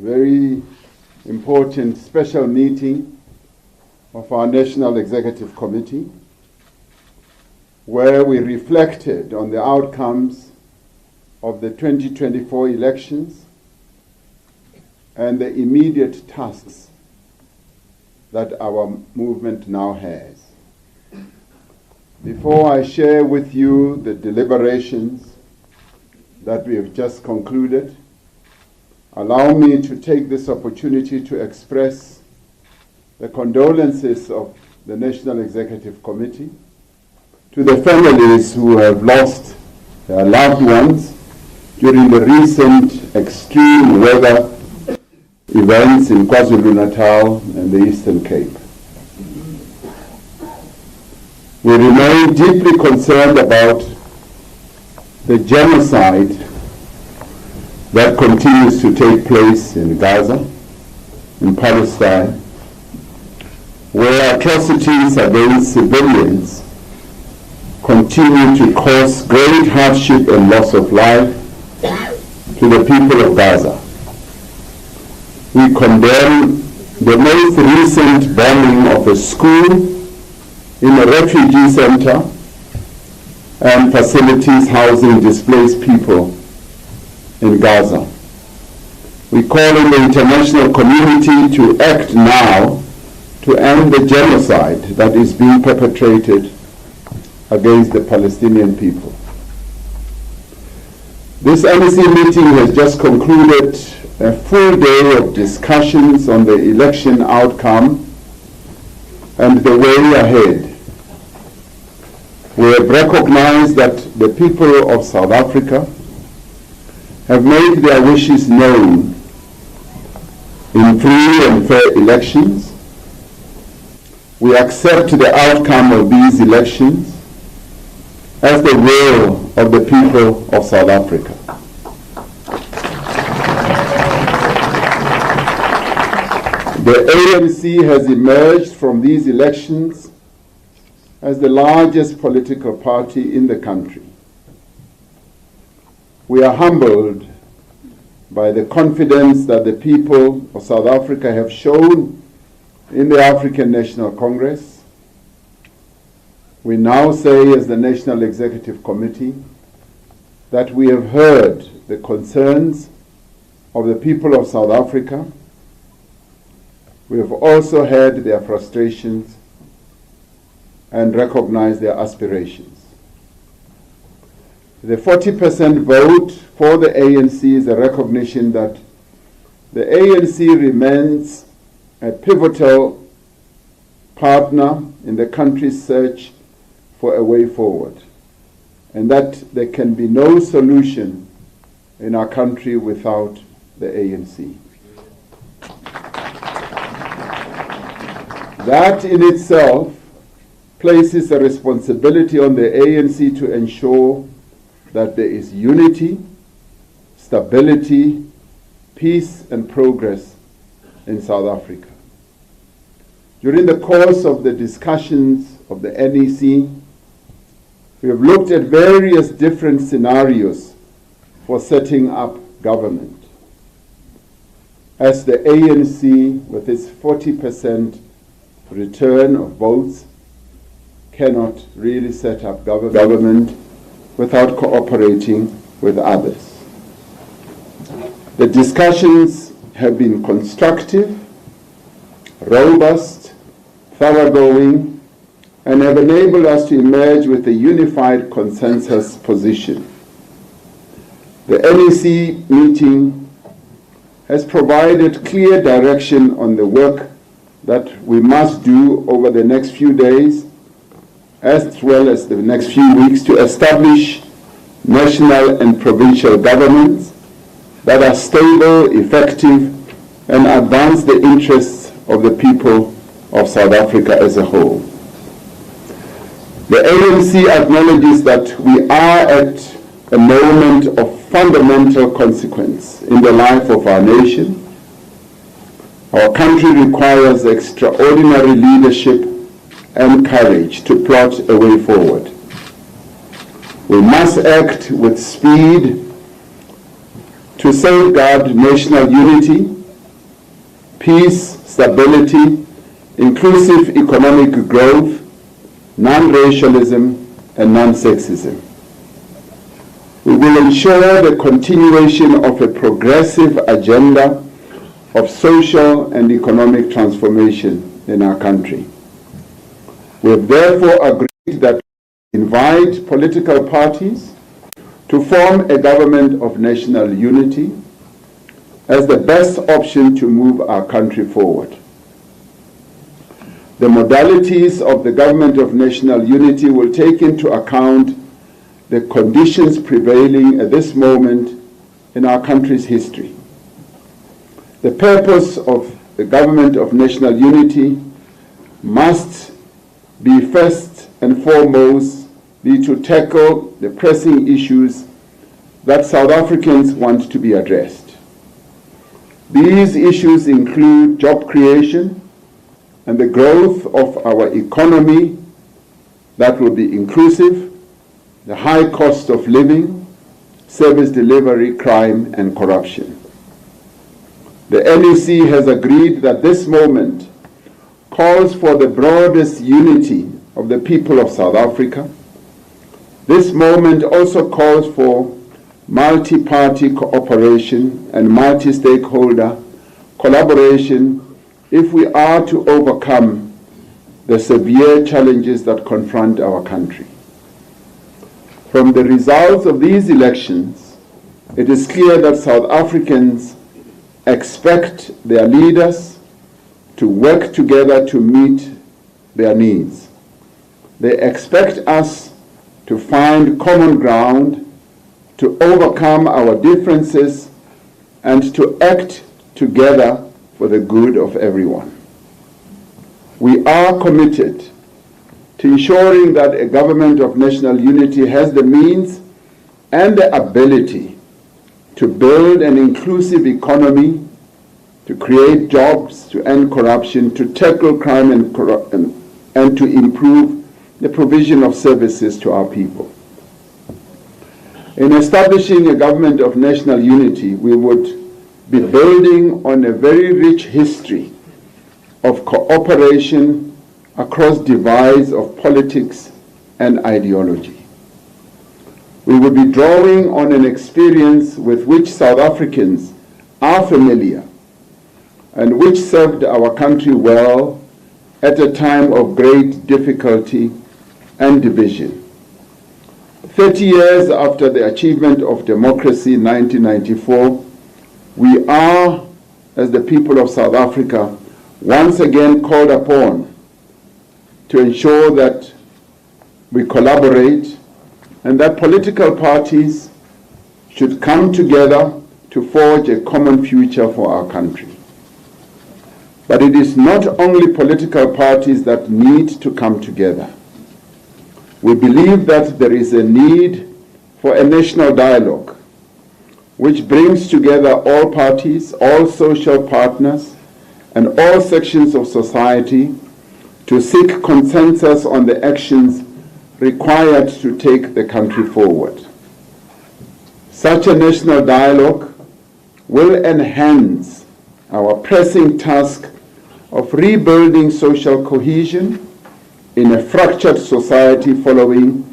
very important special meeting of our National Executive Committee, where we reflected on the outcomes of the 2024 elections and the immediate tasks that our movement now has. Before I share with you the deliberations that we have just concluded, allow me to take this opportunity to express the condolences of the National Executive Committee to the families who have lost their loved ones during the recent extreme weather events in KwaZulu-Natal and the Eastern Cape. We remain deeply concerned about the genocide that continues to take place in Gaza, in Palestine, where atrocities against civilians continue to cause great hardship and loss of life to the people of Gaza. We condemn the most recent bombing of a school in a refugee center and facilities housing displaced people in Gaza. We call on the international community to act now to end the genocide that is being perpetrated against the Palestinian people. This NEC meeting has just concluded a full day of discussions on the election outcome and the way ahead. We have recognized that the people of South Africa have made their wishes known in free and fair elections. We accept the outcome of these elections as the will of the people of South Africa. The ANC has emerged from these elections as the largest political party in the country. We are humbled by the confidence that the people of South Africa have shown in the African National Congress. We now say, as the National Executive Committee, that we have heard the concerns of the people of South Africa. We have also heard their frustrations and recognized their aspirations. The 40% vote for the ANC is a recognition that the ANC remains a pivotal partner in the country's search for a way forward, and that there can be no solution in our country without the ANC. That in itself places a responsibility on the ANC to ensure that there is unity, stability, peace and progress in South Africa. During the course of the discussions of the NEC, we have looked at various different scenarios for setting up government. As the ANC, with its 40% return of votes, cannot really set up government without cooperating with others. The discussions have been constructive, robust, thoroughgoing, and have enabled us to emerge with a unified consensus position. The NEC meeting has provided clear direction on the work that we must do over the next few days, as well as the next few weeks, to establish national and provincial governments that are stable, effective, and advance the interests of the people of South Africa as a whole. The ANC acknowledges that we are at a moment of fundamental consequence in the life of our nation. Our country requires extraordinary leadership and courage to plot a way forward. We must act with speed to safeguard national unity peace, stability, inclusive economic growth, non-racialism, and non-sexism. We will ensure the continuation of a progressive agenda of social and economic transformation in our country. We have therefore agreed that we invite political parties to form a government of national unity as the best option to move our country forward. The modalities of the government of national unity will take into account the conditions prevailing at this moment in our country's history. The purpose of the government of national unity must be first and foremost be to tackle the pressing issues that South Africans want to be addressed. These issues include job creation and the growth of our economy that will be inclusive, the high cost of living, service delivery, crime, and corruption. The NEC has agreed that this moment calls for the broadest unity of the people of South Africa. This moment also calls for multi-party cooperation and multi-stakeholder collaboration if we are to overcome the severe challenges that confront our country. From the results of these elections, it is clear that South Africans expect their leaders to work together to meet their needs. They expect us to find common ground, to overcome our differences, and to act together for the good of everyone. We are committed to ensuring that a government of national unity has the means and the ability to build an inclusive economy, to create jobs, to end corruption, to tackle crime and to improve the provision of services to our people. In establishing a government of national unity, we would be building on a very rich history of cooperation across divides of politics and ideology. We will be drawing on an experience with which South Africans are familiar and which served our country well at a time of great difficulty and division. 30 years after the achievement of democracy in 1994, we are, as the people of South Africa, once again called upon to ensure that we collaborate and that political parties should come together to forge a common future for our country. But it is not only political parties that need to come together. We believe that there is a need for a national dialogue which brings together all parties, all social partners, and all sections of society to seek consensus on the actions required to take the country forward. Such a national dialogue will enhance our pressing task of rebuilding social cohesion in a fractured society following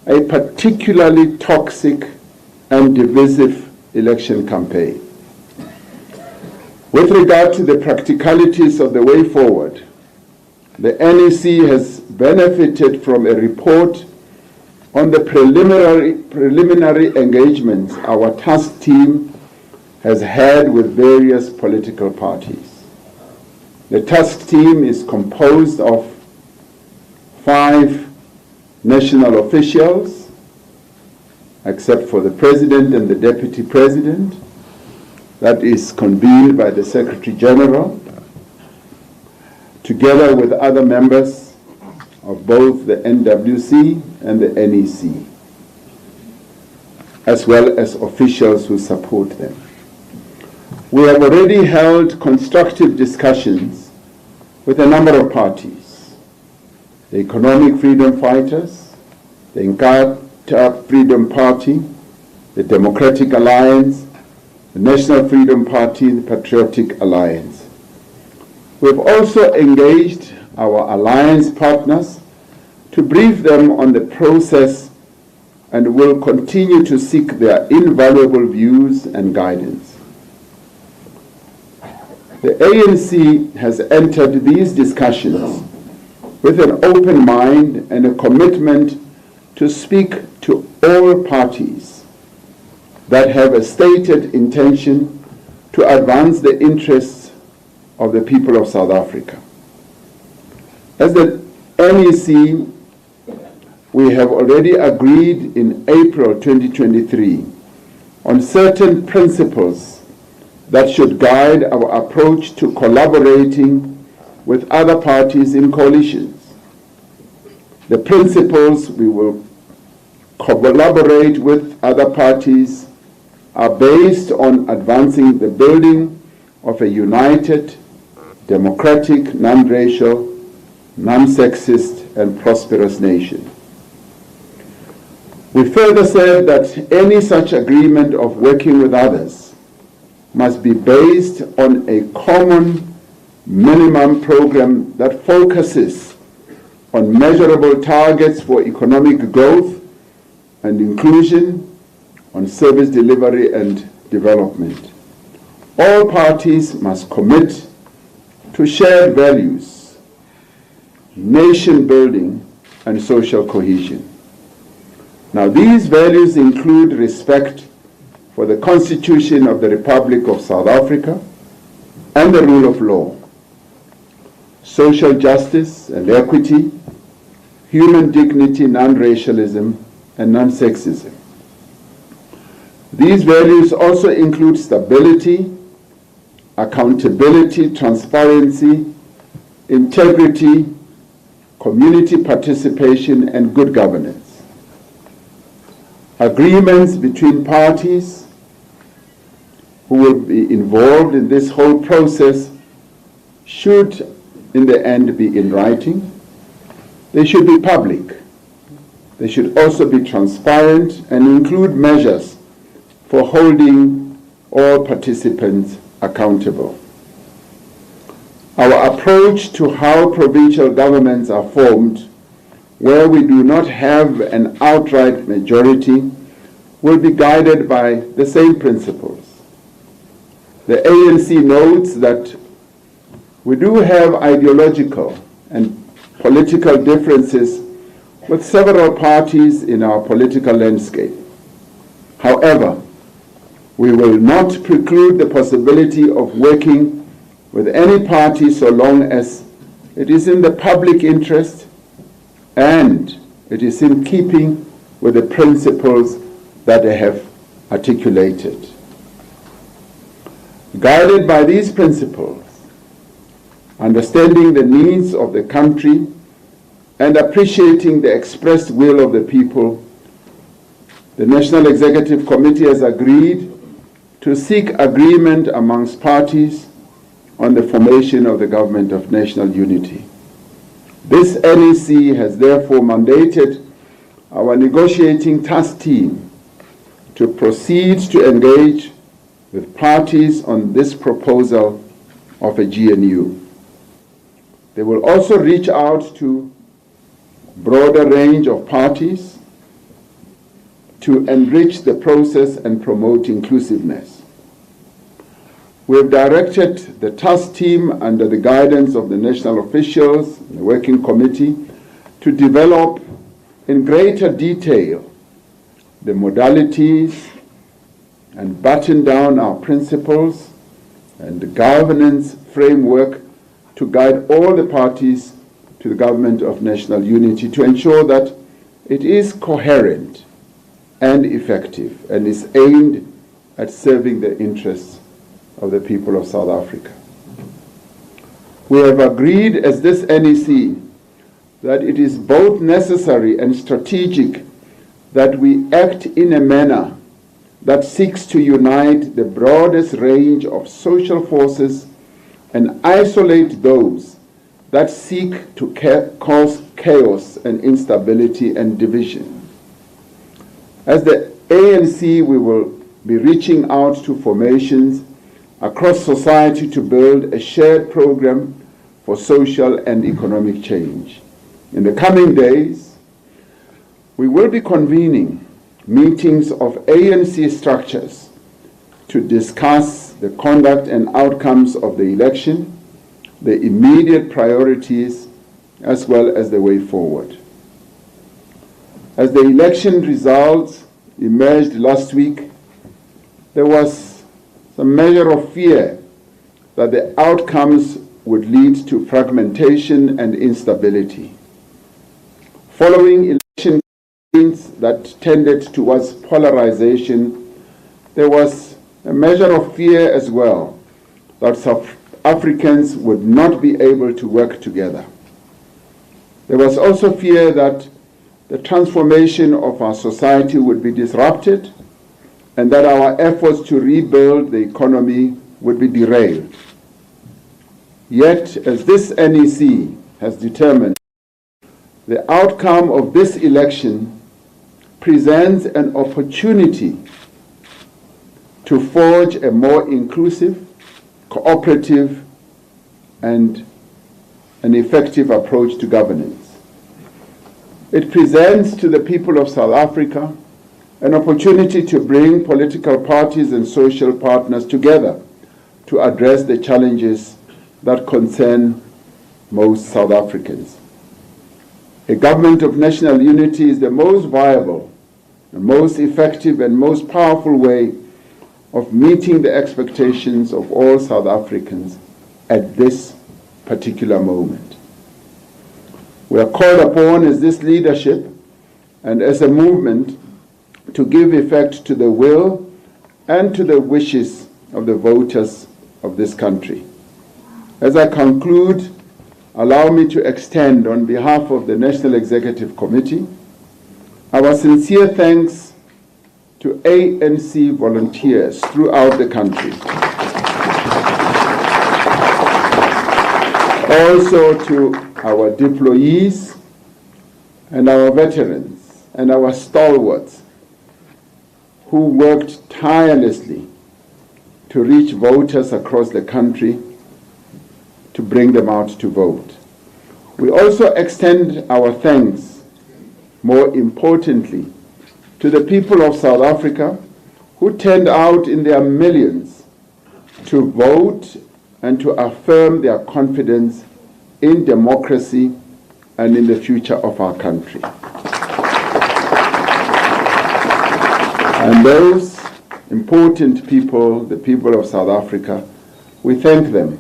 a particularly toxic and divisive election campaign. With regard to the practicalities of the way forward, the NEC has benefited from a report on the preliminary engagements our task team has had with various political parties. The task team is composed of 5 national officials, except for the President and the Deputy President. That is convened by the Secretary General, together with other members of both the NWC and the NEC, as well as officials who support them. We have already held constructive discussions with a number of parties: the Economic Freedom Fighters, the Inkatha Freedom Party, the Democratic Alliance, the National Freedom Party, the Patriotic Alliance. We've also engaged our alliance partners to brief them on the process and will continue to seek their invaluable views and guidance. The ANC has entered these discussions with an open mind and a commitment to speak to all parties that have a stated intention to advance the interests of the people of South Africa. As the NEC, we have already agreed in April 2023 on certain principles that should guide our approach to collaborating with other parties in coalitions. The principles we will collaborate with other parties are based on advancing the building of a united, democratic, non-racial, non-sexist, and prosperous nation. We further said that any such agreement of working with others must be based on a common minimum program that focuses on measurable targets for economic growth and inclusion, on service delivery and development. All parties must commit to shared values, nation building, and social cohesion. Now, these values include respect for the Constitution of the Republic of South Africa and the rule of law, social justice and equity, human dignity, non-racialism, and non-sexism. These values also include stability, accountability, transparency, integrity, community participation, and good governance. Agreements between parties who will be involved in this whole process should, in the end, be in writing. They should be public. They should also be transparent and include measures for holding all participants accountable. Our approach to how provincial governments are formed, where we do not have an outright majority, will be guided by the same principles. The ANC notes that we do have ideological and political differences with several parties in our political landscape. However, we will not preclude the possibility of working with any party so long as it is in the public interest and it is in keeping with the principles that they have articulated. Guided by these principles, understanding the needs of the country and appreciating the expressed will of the people, the National Executive Committee has agreed to seek agreement amongst parties on the formation of the Government of National Unity. This NEC has therefore mandated our negotiating task team to proceed to engage with parties on this proposal of a GNU. They will also reach out to a broader range of parties to enrich the process and promote inclusiveness. We have directed the task team under the guidance of the national officials, the working committee, to develop in greater detail the modalities and button down our principles and the governance framework to guide all the parties to the Government of National Unity to ensure that it is coherent and effective and is aimed at serving the interests of the people of South Africa. We have agreed as this NEC that it is both necessary and strategic that we act in a manner that seeks to unite the broadest range of social forces and isolate those that seek to cause chaos and instability and division. As the ANC, we will be reaching out to formations across society to build a shared program for social and economic change. In the coming days, we will be convening meetings of ANC structures to discuss the conduct and outcomes of the election, the immediate priorities, as well as the way forward. As the election results emerged last week, there was some measure of fear that the outcomes would lead to fragmentation and instability. Following election campaigns that tended towards polarization, there was a measure of fear as well that South Africans would not be able to work together. There was also fear that the transformation of our society would be disrupted and that our efforts to rebuild the economy would be derailed. Yet, as this NEC has determined, the outcome of this election presents an opportunity to forge a more inclusive, cooperative, and an effective approach to governance. It presents to the people of South Africa an opportunity to bring political parties and social partners together to address the challenges that concern most South Africans. A government of national unity is the most viable, the most effective and most powerful way of meeting the expectations of all South Africans at this particular moment. We are called upon as this leadership and as a movement to give effect to the will and to the wishes of the voters of this country. As I conclude, allow me to extend on behalf of the National Executive Committee our sincere thanks to ANC volunteers throughout the country. Also to our deployees and our veterans and our stalwarts who worked tirelessly to reach voters across the country to bring them out to vote. We also extend our thanks, more importantly, to the people of South Africa who turned out in their millions to vote and to affirm their confidence in democracy and in the future of our country. And those important people, the people of South Africa, we thank them,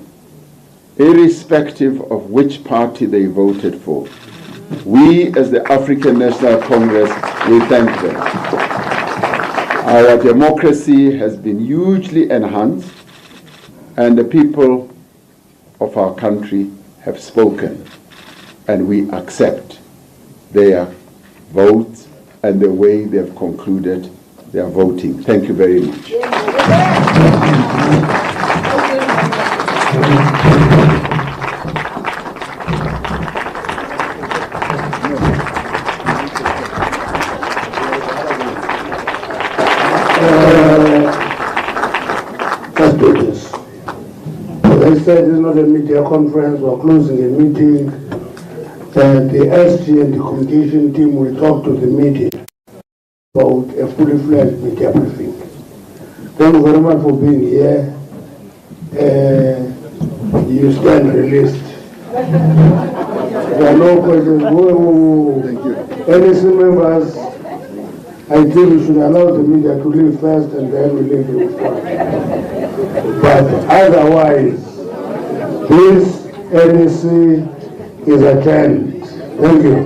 irrespective of which party they voted for. We, as the African National Congress, we thank them. Our democracy has been hugely enhanced, and the people of our country have spoken, and we accept their votes and the way they've concluded their voting. Thank you very much. Let's do this. As I said, it's not a media conference. We're closing a meeting. The SG and the communication team will talk to the media about a fully fledged media briefing. Thank you very much for being here. You stand released. There are no questions. Thank you. NEC members, I think we should allow the media to leave first and then we leave you first. But otherwise, this NEC is adjourned. Thank you.